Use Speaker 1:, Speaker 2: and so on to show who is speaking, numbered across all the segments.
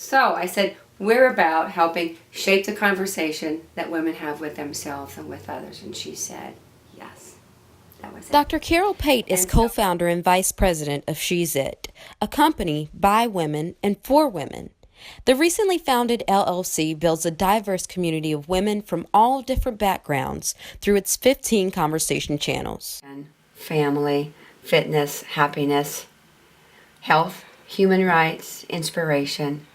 Speaker 1: So I said, we're about helping shape the conversation that women have with themselves and with others. And she said, yes. That was it.
Speaker 2: Dr. Carol Pate is
Speaker 1: And
Speaker 2: co-founder and vice president of She's It, a company by women and for women. The recently founded LLC builds a diverse community of women from all different backgrounds through its 15 conversation channels.
Speaker 1: And family, fitness, happiness, health, human rights, inspiration,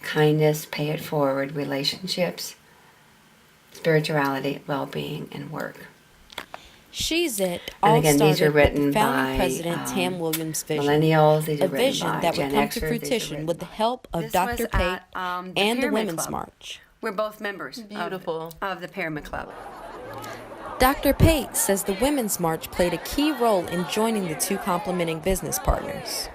Speaker 1: kindness, pay it forward, relationships, spirituality, well-being, and work.
Speaker 2: She's It
Speaker 1: And
Speaker 2: all
Speaker 1: again, these
Speaker 2: started
Speaker 1: are written
Speaker 2: with founding
Speaker 1: by
Speaker 2: president Tam Williams' vision.
Speaker 1: millennials. These are
Speaker 2: A
Speaker 1: written
Speaker 2: vision
Speaker 1: by
Speaker 2: that would
Speaker 1: Gen
Speaker 2: come
Speaker 1: Xers.
Speaker 2: to
Speaker 1: These are
Speaker 2: fruition
Speaker 1: written
Speaker 2: with the
Speaker 1: by-
Speaker 2: help of
Speaker 1: This
Speaker 2: Dr.
Speaker 1: was
Speaker 2: Pate
Speaker 1: at,
Speaker 2: and the
Speaker 1: Pyramid
Speaker 2: Women's
Speaker 1: Club.
Speaker 2: March.
Speaker 1: We're both members
Speaker 3: Beautiful.
Speaker 1: of the Pyramid Club.
Speaker 2: Dr. Pate says the Women's March played a key role in joining the two complementing business partners.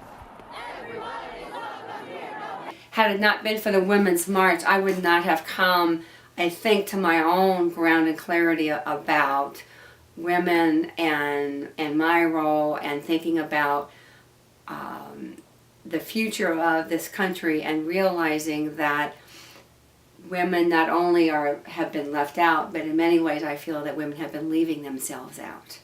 Speaker 1: Had it not been for the Women's March, I would not have come, I think, to my own ground and clarity about women and my role, and thinking about the future of this country, and realizing that women not only have been left out, but in many ways I feel that women have been leaving themselves out.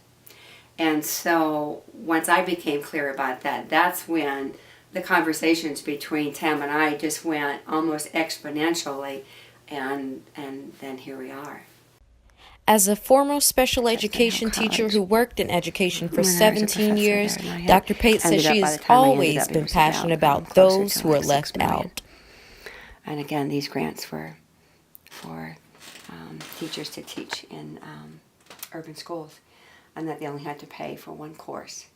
Speaker 1: And so once I became clear about that, that's when the conversations between Tam and I just went almost exponentially, and then here we are.
Speaker 2: As a former special education teacher who worked in education for 17 years, Dr. Pate says she has always been passionate about those who are left out.
Speaker 1: And again, these grants were for teachers to teach in urban schools, and that they only had to pay for one course.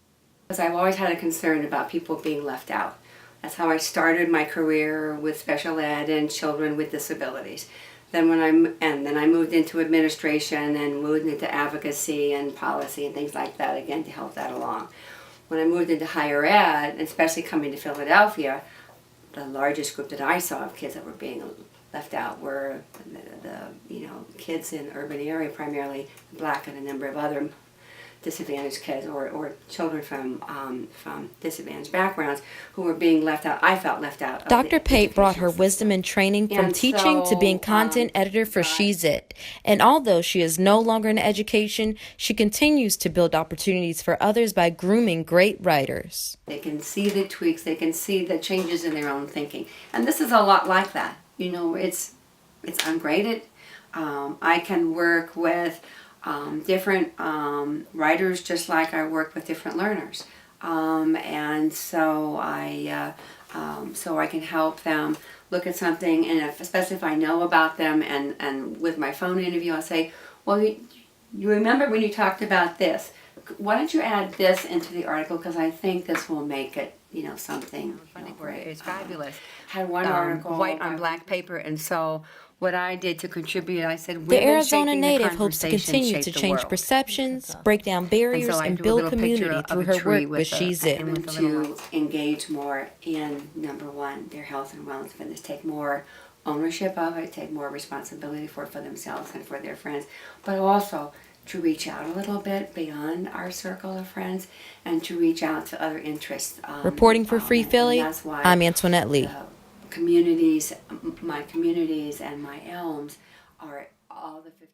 Speaker 1: Because I've always had a concern about people being left out. That's how I started my career with special ed and children with disabilities. Then I moved into administration and moved into advocacy and policy and things like that, again, to help that along. When I moved into higher ed, and especially coming to Philadelphia, the largest group that I saw of kids that were being left out were the kids in the urban area, primarily Black and a number of other disadvantaged kids or children from disadvantaged backgrounds who were being left out. I felt left out.
Speaker 2: Dr. Pate brought her wisdom and training from teaching to being content editor for She's It. And although she is no longer in education, she continues to build opportunities for others by grooming great writers.
Speaker 1: They can see the tweaks, they can see the changes in their own thinking. And this is a lot like that. You know, it's ungraded. I can work with different writers just like I work with different learners. And so I can help them look at something, and especially if I know about them, and with my phone interview I'll say, well, you remember when you talked about this? Why don't you add this into the article, because I think this will make it, something great. It's fabulous. Had one article, white on black paper, and so what I did to contribute, I said,
Speaker 2: The Arizona native hopes to continue to change perceptions, break down barriers, and build community through her work with She's It.
Speaker 1: And to engage more in, number one, their health and wellness fitness, take more ownership of it, take more responsibility for themselves and for their friends, but also to reach out a little bit beyond our circle of friends and to reach out to other interests.
Speaker 2: Reporting for Free Philly, I'm Antoinette Lee.
Speaker 1: Communities, my communities and my elms are all the 15